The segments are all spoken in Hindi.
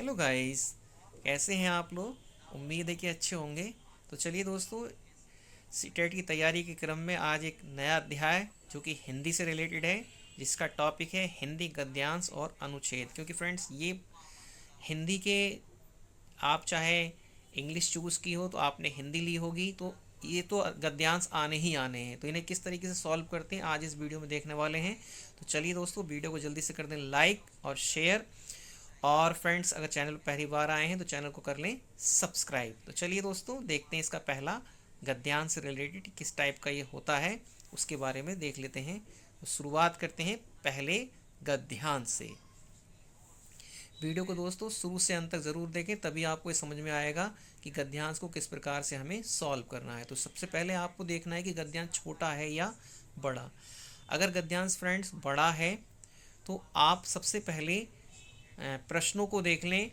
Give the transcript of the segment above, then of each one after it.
Hello guys. कैसे हैं आप लोग? उम्मीद है कि अच्छे होंगे। तो चलिए दोस्तों, सीटेट की तैयारी के क्रम में आज एक नया अध्याय जो कि हिंदी से रिलेटेड है, जिसका टॉपिक है हिंदी गद्यांश और अनुच्छेद। क्योंकि फ्रेंड्स, ये हिंदी के, आप चाहे इंग्लिश चूज़ की हो तो आपने हिंदी ली होगी, तो ये तो गद्यांश आने ही आने हैं। तो इन्हें किस तरीके से सॉल्व करते हैं आज इस वीडियो में देखने वाले हैं। तो चलिए दोस्तों, वीडियो को जल्दी से कर दें लाइक और शेयर। और फ्रेंड्स, अगर चैनल पर पहली बार आए हैं तो चैनल को कर लें सब्सक्राइब। तो चलिए दोस्तों, देखते हैं इसका पहला गद्यांश से रिलेटेड किस टाइप का ये होता है, उसके बारे में देख लेते हैं। तो शुरुआत करते हैं पहले गद्यांश से। वीडियो को दोस्तों शुरू से अंत तक ज़रूर देखें, तभी आपको ये समझ में आएगा कि गद्यांश को किस प्रकार से हमें सॉल्व करना है। तो सबसे पहले आपको देखना है कि गद्यांश छोटा है या बड़ा। अगर गद्यांश फ्रेंड्स बड़ा है तो आप सबसे पहले प्रश्नों को देख लें।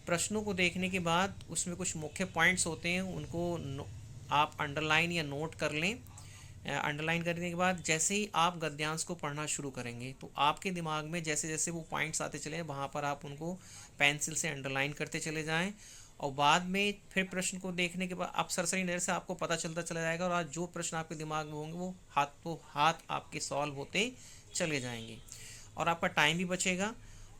प्रश्नों को देखने के बाद उसमें कुछ मुख्य पॉइंट्स होते हैं, उनको आप अंडरलाइन या नोट कर लें। अंडरलाइन करने के बाद जैसे ही आप गद्यांश को पढ़ना शुरू करेंगे तो आपके दिमाग में जैसे जैसे वो पॉइंट्स आते चले वहाँ पर आप उनको पेंसिल से अंडरलाइन करते चले जाएं। और बाद में फिर प्रश्न को देखने के बाद आप सरसरी नज़र से आपको पता चलता चला जाएगा, और आज जो प्रश्न आपके दिमाग में होंगे वो हाथों हाथ आपके सॉल्व होते चले जाएंगे और आपका टाइम भी बचेगा।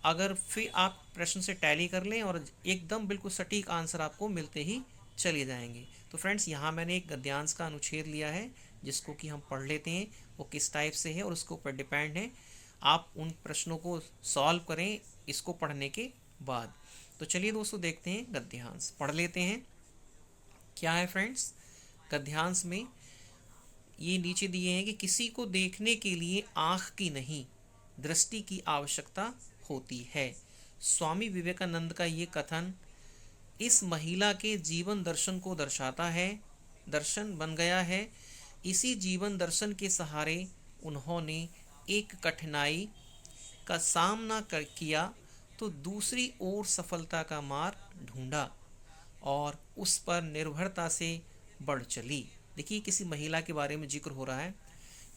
अगर फिर आप प्रश्न से टैली कर लें और एकदम बिल्कुल सटीक आंसर आपको मिलते ही चले जाएंगे। तो फ्रेंड्स, यहाँ मैंने एक गद्यांश का अनुच्छेद लिया है जिसको कि हम पढ़ लेते हैं वो किस टाइप से है और उसके ऊपर डिपेंड है। आप उन प्रश्नों को सॉल्व करें इसको पढ़ने के बाद। तो चलिए दोस्तों, देखते हैं गद्यांश, पढ़ लेते हैं। क्या है फ्रेंड्स गद्यांश में? ये नीचे दिए हैं कि किसी को देखने के लिए आँख की नहीं, दृष्टि की आवश्यकता होती है। स्वामी विवेकानंद का ये कथन इस महिला के जीवन दर्शन को दर्शाता है, दर्शन बन गया है। इसी जीवन दर्शन के सहारे उन्होंने एक कठिनाई का सामना किया तो दूसरी ओर सफलता का मार्ग ढूंढा और उस पर निर्भरता से बढ़ चली। देखिए, किसी महिला के बारे में जिक्र हो रहा है।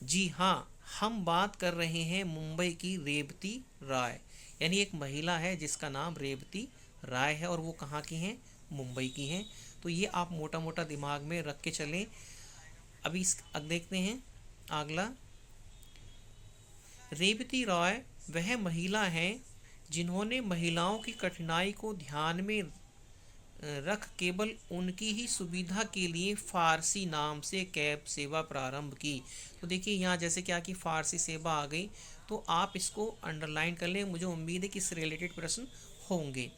जी हाँ, हम बात कर रहे हैं मुंबई की रेवती राय। यानी एक महिला है जिसका नाम रेवती राय है और वो कहाँ की हैं? मुंबई की हैं। तो ये आप मोटा मोटा दिमाग में रख के चलें। अभी अब देखते हैं अगला। रेवती राय वह महिला है जिन्होंने महिलाओं की कठिनाई को ध्यान में रख केवल उनकी ही सुविधा के लिए फारसी नाम से कैब सेवा प्रारंभ की। तो देखिए, यहाँ जैसे क्या कि फारसी सेवा आ गई, तो आप इसको अंडरलाइन कर लें। मुझे उम्मीद है कि इससे रिलेटेड प्रश्न होंगे।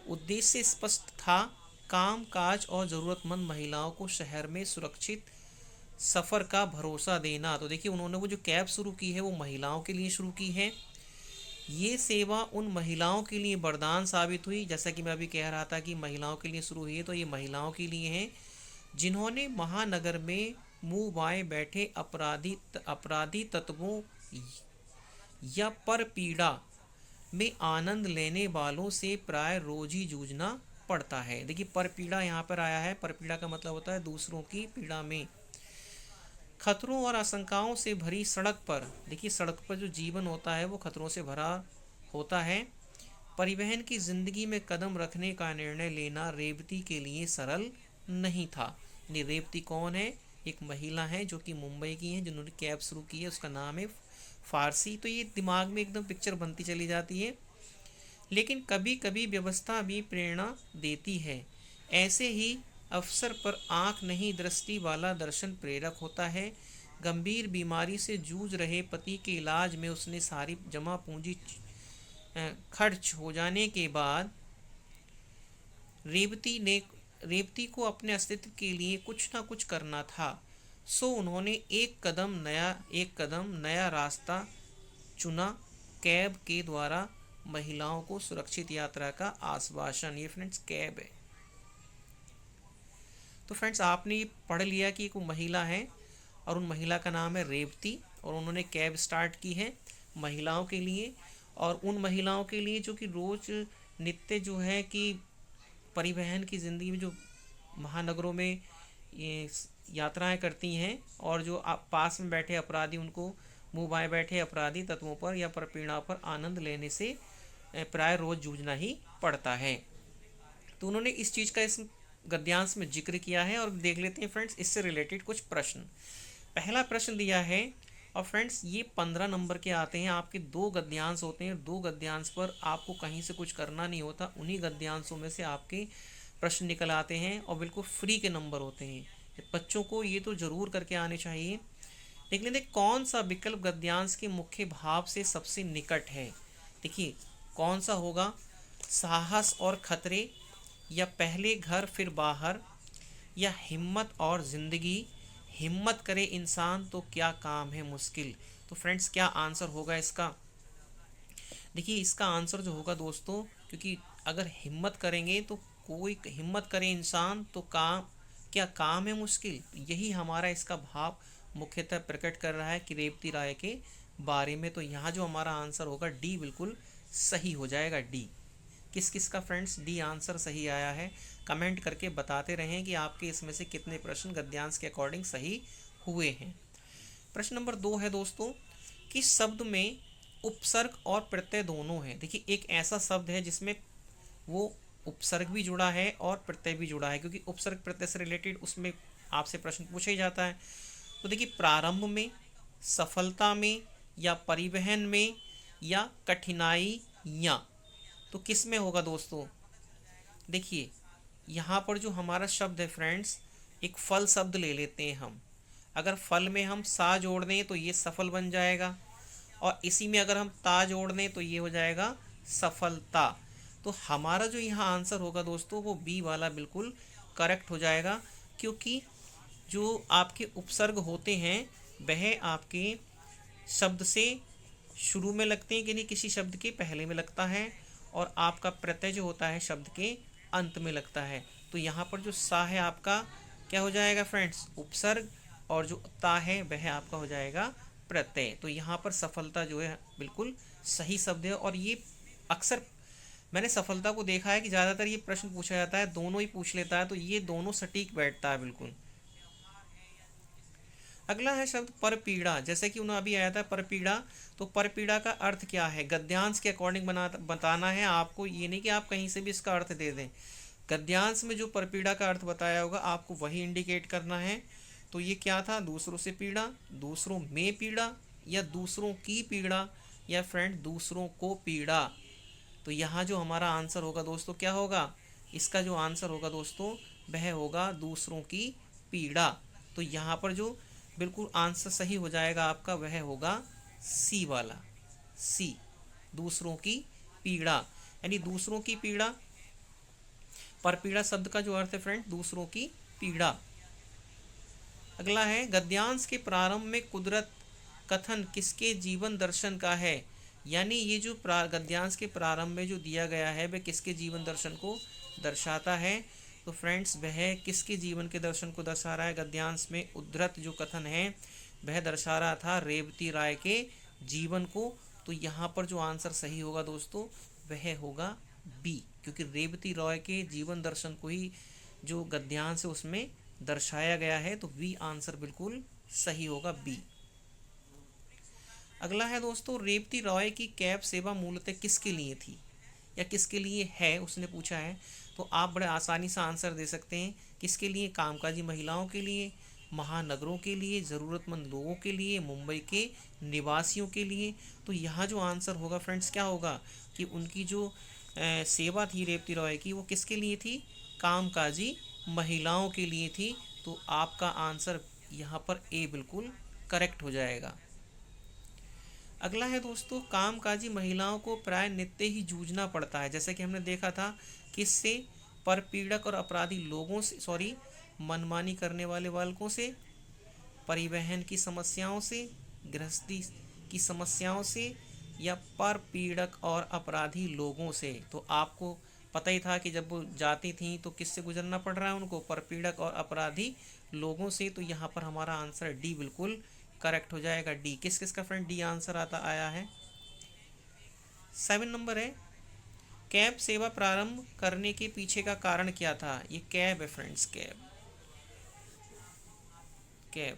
उद्देश्य स्पष्ट था, काम काज और ज़रूरतमंद महिलाओं को शहर में सुरक्षित सफ़र का भरोसा देना। तो देखिए, उन्होंने वो जो कैब शुरू की है वो महिलाओं के लिए शुरू की है। ये सेवा उन महिलाओं के लिए वरदान साबित हुई, जैसा कि मैं अभी कह रहा था कि महिलाओं के लिए शुरू हुई है, तो ये महिलाओं के लिए है जिन्होंने महानगर में मुंह बाएं बैठे अपराधी तत्वों या पर पीड़ा में आनंद लेने वालों से प्राय रोज ही जूझना पड़ता है। देखिए, पर पीड़ा यहाँ पर आया है। पर पीड़ा का मतलब होता है दूसरों की पीड़ा में। खतरों और आशंकाओं से भरी सड़क पर, देखिए सड़क पर जो जीवन होता है वो खतरों से भरा होता है। परिवहन की जिंदगी में कदम रखने का निर्णय लेना रेवती के लिए सरल नहीं था। ये रेवती कौन है? एक महिला है जो कि मुंबई की है, जिन्होंने कैब शुरू की है, उसका नाम है फारसी। तो ये दिमाग में एकदम पिक्चर बनती चली जाती है। लेकिन कभी कभी व्यवस्था भी प्रेरणा देती है। ऐसे ही अवसर पर आँख नहीं दृष्टि वाला दर्शन प्रेरक होता है। गंभीर बीमारी से जूझ रहे पति के इलाज में उसने सारी जमा पूंजी खर्च हो जाने के बाद रेवती को अपने अस्तित्व के लिए कुछ ना कुछ करना था। सो उन्होंने एक कदम नया रास्ता चुना, कैब के द्वारा महिलाओं को सुरक्षित यात्रा का आश्वासन। ये फ्रेंड्स कैब है। तो फ्रेंड्स, आपने ये पढ़ लिया कि एक महिला है और उन महिला का नाम है रेवती, और उन्होंने कैब स्टार्ट की है महिलाओं के लिए, और उन महिलाओं के लिए जो कि रोज नित्य जो है कि परिवहन की ज़िंदगी में जो महानगरों में ये यात्राएं करती हैं, और जो पास में बैठे अपराधी उनको मुँह बैठे अपराधी तत्वों पर या परपीड़ा पर आनंद लेने से प्राय रोज जूझना ही पड़ता है। तो उन्होंने इस चीज़ का इस गद्यांश में जिक्र किया है। और देख लेते हैं फ्रेंड्स इससे रिलेटेड कुछ प्रश्न। पहला प्रश्न दिया है, और फ्रेंड्स ये 15 नंबर के आते हैं। आपके 2 गद्यांश होते हैं, 2 गद्यांश पर आपको कहीं से कुछ करना नहीं होता, उन्हीं गद्यांशों में से आपके प्रश्न निकल आते हैं और बिल्कुल फ्री के नंबर होते हैं। बच्चों को ये तो जरूर करके आने चाहिए। देख लेते कौन सा विकल्प गद्यांश के मुख्य भाव से सबसे निकट है। देखिए कौन सा होगा, साहस और खतरे, या पहले घर फिर बाहर, या हिम्मत और जिंदगी, हिम्मत करे इंसान तो क्या काम है मुश्किल। तो फ्रेंड्स क्या आंसर होगा इसका। देखिए इसका आंसर जो होगा दोस्तों, क्योंकि अगर हिम्मत करेंगे तो कोई हिम्मत करे इंसान तो काम क्या काम है मुश्किल, यही हमारा इसका भाव मुख्यतः प्रकट कर रहा है कि रेवती राय के बारे में। तो यहाँ जो हमारा आंसर होगा डी बिल्कुल सही हो जाएगा। डी किस किस का फ्रेंड्स डी आंसर सही आया है, कमेंट करके बताते रहें कि आपके इसमें से कितने प्रश्न गद्यांश के अकॉर्डिंग सही हुए हैं। प्रश्न नंबर 2 है दोस्तों, किस शब्द में उपसर्ग और प्रत्यय दोनों है। देखिए एक ऐसा शब्द है जिसमें वो उपसर्ग भी जुड़ा है और प्रत्यय भी जुड़ा है, क्योंकि उपसर्ग प्रत्यय से रिलेटेड उसमें आपसे प्रश्न पूछा ही जाता है। तो देखिए प्रारंभ में, सफलता में, या परिवहन में, या कठिनाई, या तो किस में होगा दोस्तों। देखिए यहाँ पर जो हमारा शब्द है फ्रेंड्स, एक फल शब्द ले लेते हैं हम। अगर फल में हम सा जोड़ दें तो ये सफल बन जाएगा, और इसी में अगर हम ता जोड़ दें तो ये हो जाएगा सफलता। तो हमारा जो यहाँ आंसर होगा दोस्तों वो बी वाला बिल्कुल करेक्ट हो जाएगा, क्योंकि जो आपके उपसर्ग होते हैं वह आपके शब्द से शुरू में लगते हैं कि नहीं, किसी शब्द के पहले में लगता है, और आपका प्रत्यय जो होता है शब्द के अंत में लगता है। तो यहाँ पर जो सा है आपका क्या हो जाएगा फ्रेंड्स, उपसर्ग, और जो ता है वह आपका हो जाएगा प्रत्यय। तो यहाँ पर सफलता जो है बिल्कुल सही शब्द है। और ये अक्सर मैंने सफलता को देखा है कि ज़्यादातर ये प्रश्न पूछा जाता है, दोनों ही पूछ लेता है, तो ये दोनों सटीक बैठता है बिल्कुल। अगला है शब्द परपीड़ा। जैसे कि उन्हें अभी आया था परपीड़ा, तो परपीड़ा का अर्थ क्या है, गद्यांश के अकॉर्डिंग बताना है आपको। ये नहीं कि आप कहीं से भी इसका अर्थ दे दें, गद्यांश में जो परपीड़ा का अर्थ बताया होगा आपको वही इंडिकेट करना है। तो ये क्या था, दूसरों से पीड़ा, दूसरों में पीड़ा, या दूसरों की पीड़ा, या फ्रेंड दूसरों को पीड़ा। तो यहाँ जो हमारा आंसर होगा दोस्तों क्या होगा, इसका जो आंसर होगा दोस्तों वह होगा दूसरों की पीड़ा। तो यहाँ पर जो बिल्कुल आंसर सही हो जाएगा आपका वह होगा सी वाला, सी, दूसरों की पीड़ा, यानी दूसरों की पीड़ा। परपीड़ा शब्द का जो अर्थ है फ्रेंड दूसरों की पीड़ा। अगला है गद्यांश के प्रारंभ में कुदरत कथन किसके जीवन दर्शन का है। यानी ये जो गद्यांश के प्रारंभ में जो दिया गया है वह किसके जीवन दर्शन को दर्शाता है। तो फ्रेंड्स वह किसके जीवन के दर्शन को दर्शा रहा है, गद्यांश में उद्धृत जो कथन है वह दर्शा रहा था रेवती राय के जीवन को। तो यहाँ पर जो आंसर सही होगा दोस्तों वह होगा बी, क्योंकि रेवती राय के जीवन दर्शन को ही जो गद्यांश है उसमें दर्शाया गया है। तो बी आंसर बिल्कुल सही होगा, बी। अगला है दोस्तों, रेवती रॉय की कैब सेवा मूलतः किसके लिए थी या किसके लिए है, उसने पूछा है। तो आप बड़े आसानी से आंसर दे सकते हैं, किसके लिए, कामकाजी महिलाओं के लिए, महानगरों के लिए, ज़रूरतमंद लोगों के लिए, मुंबई के निवासियों के लिए। तो यहाँ जो आंसर होगा फ्रेंड्स क्या होगा कि उनकी जो सेवा थी रेवती रॉय की वो किसके लिए थी, कामकाजी महिलाओं के लिए थी। तो आपका आंसर यहाँ पर ए बिल्कुल करेक्ट हो जाएगा। अगला है दोस्तों, कामकाजी महिलाओं को प्राय नित्य ही जूझना पड़ता है, जैसे कि हमने देखा था किससे, परपीड़क और अपराधी लोगों से, मनमानी करने वाले बालकों से, परिवहन की समस्याओं से, गृहस्थी की समस्याओं से, या परपीड़क और अपराधी लोगों से। तो आपको पता ही था कि जब वो जाती थी तो किससे गुजरना पड़ रहा है उनको, परपीड़क और अपराधी लोगों से। तो यहाँ पर हमारा आंसर डी बिल्कुल करेक्ट हो जाएगा, डी। किस किस का फ्रेंड डी आंसर आया है। 7 नंबर है, कैब सेवा प्रारंभ करने के पीछे का कारण क्या था। ये कैब है फ्रेंड्स, कैब, कैब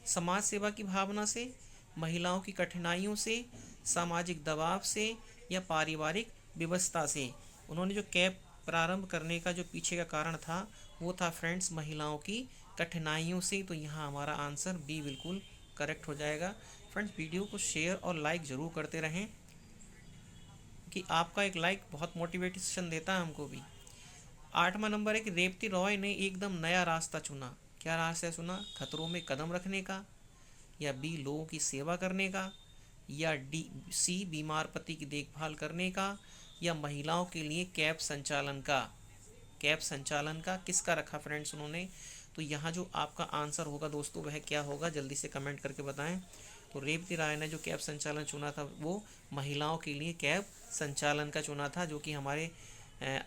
समाज सेवा की भावना से, महिलाओं की कठिनाइयों से, सामाजिक दबाव से या पारिवारिक व्यवस्था से। उन्होंने जो कैब प्रारंभ करने का जो पीछे का कारण था वो था फ्रेंड्स महिलाओं की कठिनाइयों से। तो यहाँ हमारा आंसर बी बिल्कुल करेक्ट हो जाएगा। फ्रेंड्स वीडियो को शेयर और लाइक ज़रूर करते रहें कि आपका एक लाइक बहुत मोटिवेशन देता है हमको भी। 8वां नंबर है कि रेवती रॉय ने एकदम नया रास्ता चुना। क्या रास्ता चुना? खतरों में कदम रखने का, या बी लोगों की सेवा करने का, या सी बीमार पति की देखभाल करने का, या महिलाओं के लिए कैब संचालन का। कैब संचालन का किसका रखा फ्रेंड्स उन्होंने? तो यहाँ जो आपका आंसर होगा दोस्तों वह क्या होगा, जल्दी से कमेंट करके बताएं। तो रेवती राय ने जो कैब संचालन चुना था वो महिलाओं के लिए कैब संचालन का चुना था, जो कि हमारे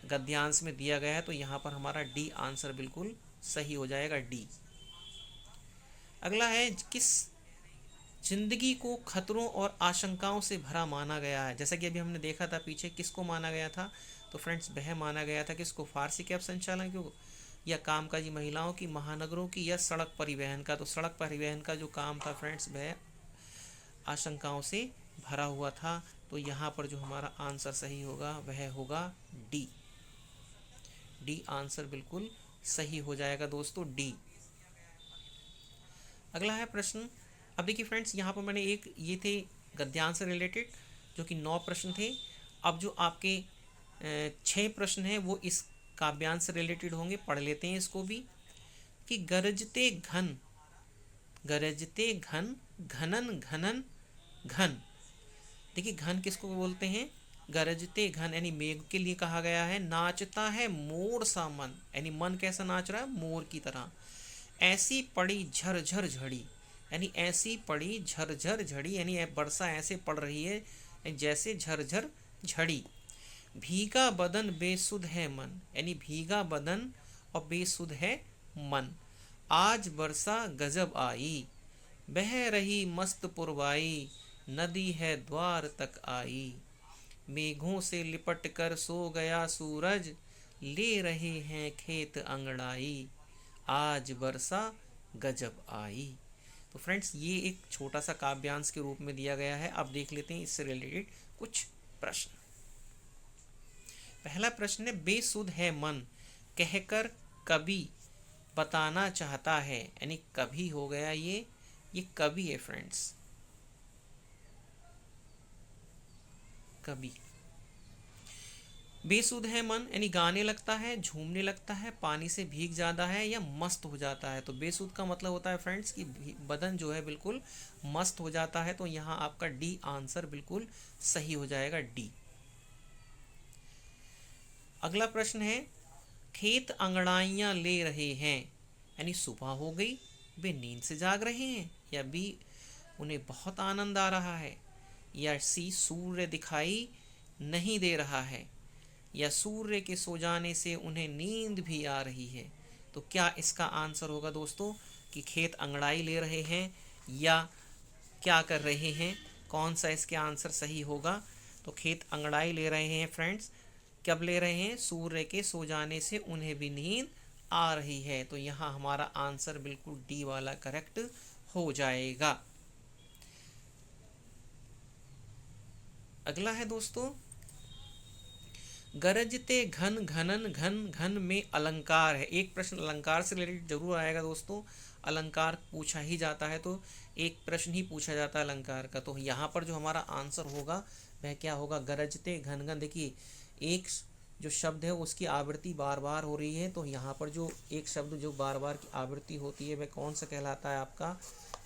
गद्यांश में दिया गया है। तो यहाँ पर हमारा डी आंसर बिल्कुल सही हो जाएगा, डी। अगला है किस जिंदगी को खतरों और आशंकाओं से भरा माना गया है। जैसा कि अभी हमने देखा था पीछे, किसको माना गया था? तो फ्रेंड्स वह माना गया था किसको? फारसी कैब संचालन को, या कामकाजी महिलाओं की, महानगरों की, या सड़क परिवहन का। तो सड़क परिवहन का जो काम था फ्रेंड्स वह आशंकाओं से भरा हुआ था। तो यहाँ पर जो हमारा आंसर सही होगा वह होगा डी। डी आंसर बिल्कुल सही हो जाएगा दोस्तों, डी। अगला है प्रश्न। अब देखिए फ्रेंड्स यहाँ पर मैंने एक ये थे गद्यांश से रिलेटेड जो कि 9 प्रश्न थे। अब जो आपके 6 प्रश्न हैं वो इस काव्यांश से रिलेटेड होंगे। पढ़ लेते हैं इसको भी कि गरजते घन घनन घनन घन। देखिए घन किसको बोलते हैं? गरजते घन यानी मेघ के लिए कहा गया है। नाचता है मोर सा मन, यानी मन कैसा नाच रहा है? मोर की तरह। ऐसी पड़ी झरझर झड़ी, यानी ऐसी पड़ी झरझर झड़ी, यानी वर्षा ऐसे पड़ रही है जैसे झरझर झड़ी। भीगा बदन बेसुध है मन, यानी भीगा बदन और बेसुध है मन। आज वर्षा गजब आई, बह रही मस्त पुरवाई, नदी है द्वार तक आई। मेघों से लिपट कर सो गया सूरज, ले रहे हैं खेत अंगड़ाई, आज वर्षा गजब आई। तो फ्रेंड्स ये एक छोटा सा काव्यांश के रूप में दिया गया है। अब देख लेते हैं इससे रिलेटेड कुछ प्रश्न। पहला प्रश्न है बेसुध है मन कहकर कवि बताना चाहता है, यानी कभी हो गया ये कवि है फ्रेंड्स, कवि। बेसुध है मन यानी गाने लगता है, झूमने लगता है, पानी से भीग जाता है, या मस्त हो जाता है। तो बेसुध का मतलब होता है फ्रेंड्स कि बदन जो है बिल्कुल मस्त हो जाता है। तो यहाँ आपका डी आंसर बिल्कुल सही हो जाएगा, डी। अगला प्रश्न है खेत अंगड़ाइयाँ ले रहे हैं, यानी सुबह हो गई, वे नींद से जाग रहे हैं, या बी उन्हें बहुत आनंद आ रहा है, या सी सूर्य दिखाई नहीं दे रहा है, या सूर्य के सो जाने से उन्हें नींद भी आ रही है। तो क्या इसका आंसर होगा दोस्तों कि खेत अंगड़ाई ले रहे हैं या क्या कर रहे हैं? कौन सा इसके आंसर सही होगा? तो खेत अंगड़ाई ले रहे हैं फ्रेंड्स। कब ले रहे हैं? सूर्य के सो जाने से उन्हें भी नींद आ रही है। तो यहाँ हमारा आंसर बिल्कुल डी वाला करेक्ट हो जाएगा। अगला है दोस्तों गरजते घन घनन घन घन में अलंकार है। एक प्रश्न अलंकार से रिलेटेड जरूर आएगा दोस्तों, अलंकार पूछा ही जाता है तो एक प्रश्न ही पूछा जाता है अलंकार का। तो यहाँ पर जो हमारा आंसर होगा वह क्या होगा? गरजते घन घन। देखिए एक जो शब्द है उसकी आवृत्ति बार बार हो रही है, तो यहाँ पर जो एक शब्द जो बार बार की आवृत्ति होती है वह कौन सा कहलाता है आपका?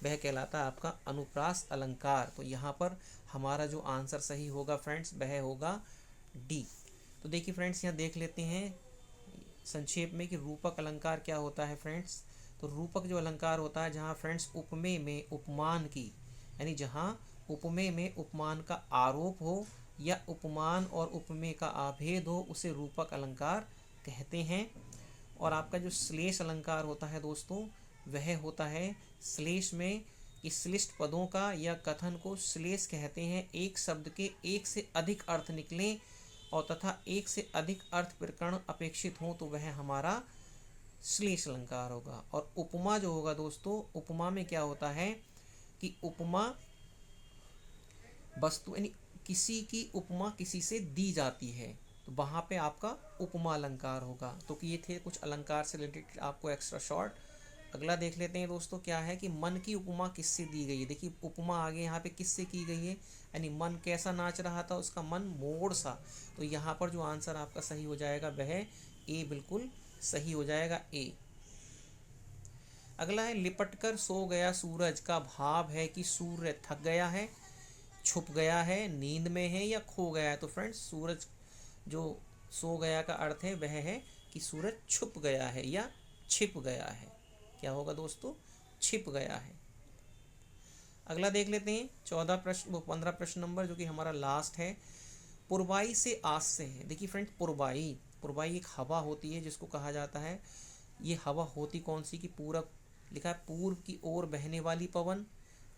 वह कहलाता है आपका अनुप्रास अलंकार। तो यहाँ पर हमारा जो आंसर सही होगा फ्रेंड्स वह होगा डी। तो देखिए फ्रेंड्स यहाँ देख लेते हैं संक्षेप में कि रूपक अलंकार क्या होता है फ्रेंड्स। तो रूपक जो अलंकार होता है जहाँ फ्रेंड्स उपमेय में उपमान की, यानी जहाँ उपमेय में उपमान का आरोप हो या उपमान और उपमेय का आभेद हो उसे रूपक अलंकार कहते हैं। और आपका जो श्लेष अलंकार होता है दोस्तों वह होता है श्लेष में कि श्लिष्ट पदों का या कथन को श्लेष कहते हैं। एक शब्द के एक से अधिक अर्थ निकलें और तथा एक से अधिक अर्थ प्रकरण अपेक्षित हो तो वह हमारा श्लेष अलंकार होगा। और उपमा जो होगा दोस्तों, उपमा में क्या होता है कि उपमा वस्तु यानी किसी की उपमा किसी से दी जाती है, तो वहाँ पे आपका उपमा अलंकार होगा। तो ये थे कुछ अलंकार से रिलेटेड आपको एक्स्ट्रा शॉर्ट। अगला देख लेते हैं दोस्तों, क्या है कि मन की उपमा किससे दी गई है। देखिए उपमा आगे यहाँ पे किससे की गई है, यानी मन कैसा नाच रहा था, उसका मन मोर सा। तो यहाँ पर जो आंसर आपका सही हो जाएगा वह ए बिल्कुल सही हो जाएगा, ए। अगला है लिपट कर सो गया सूरज का भाव है कि सूर्य थक गया है, छुप गया है, नींद में है या खो गया है। तो फ्रेंड्स सूरज जो सो गया का अर्थ है वह है कि सूरज छुप गया है या छिप गया है। क्या होगा दोस्तों, छिप गया है। अगला देख लेते हैं 15 प्रश्न नंबर, जो कि हमारा लास्ट है। पुरवाई से आस से है। देखिए फ्रेंड्स पुरवाई, पुरवाई एक हवा होती है जिसको कहा जाता है, ये हवा होती कौन सी कि पूरब, लिखा है पूर्व की ओर बहने वाली पवन,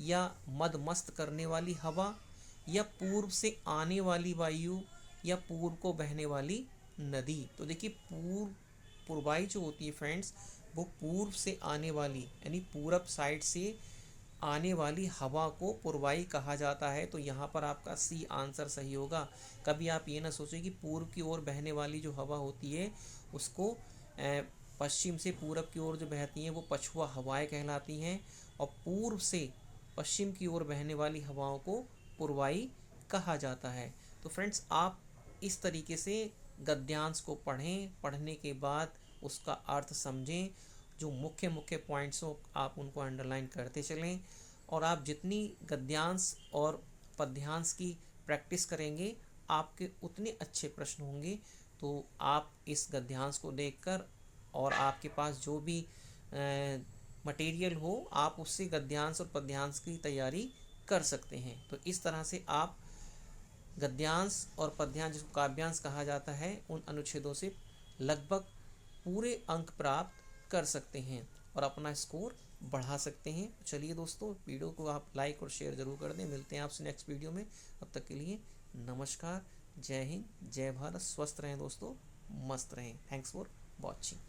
या मद मस्त करने वाली हवा, या पूर्व से आने वाली वायु, या पूर्व को बहने वाली नदी। तो देखिए पूर्वाई जो होती है फ्रेंड्स, वो पूर्व से आने वाली यानी पूरब साइड से आने वाली हवा को पुरवाई कहा जाता है। तो यहाँ पर आपका सी आंसर सही होगा। कभी आप ये ना सोचें कि पूर्व की ओर बहने वाली जो हवा होती है उसको पश्चिम से पूरब की ओर जो बहती हैं वो पछुआ हवाएं कहलाती हैं, और पूर्व से पश्चिम की ओर बहने वाली हवाओं को पुरवाई कहा जाता है। तो फ्रेंड्स आप इस तरीके से गद्यांश को पढ़ें, पढ़ने के बाद उसका अर्थ समझें, जो मुख्य मुख्य पॉइंट्स हो आप उनको अंडरलाइन करते चलें, और आप जितनी गद्यांश और पद्यांश की प्रैक्टिस करेंगे आपके उतने अच्छे प्रश्न होंगे। तो आप इस गद्यांश को देखकर और आपके पास जो भी मटेरियल हो आप उससे गद्यांश और पद्यांश की तैयारी कर सकते हैं। तो इस तरह से आप गद्यांश और पद्यांश, जिसको काव्यांश कहा जाता है, उन अनुच्छेदों से लगभग पूरे अंक प्राप्त कर सकते हैं और अपना स्कोर बढ़ा सकते हैं। चलिए दोस्तों, वीडियो को आप लाइक और शेयर ज़रूर कर दें। मिलते हैं आपसे नेक्स्ट वीडियो में। अब तक के लिए नमस्कार, जय हिंद, जय भारत। स्वस्थ रहें दोस्तों, मस्त रहें। Thanks for watching.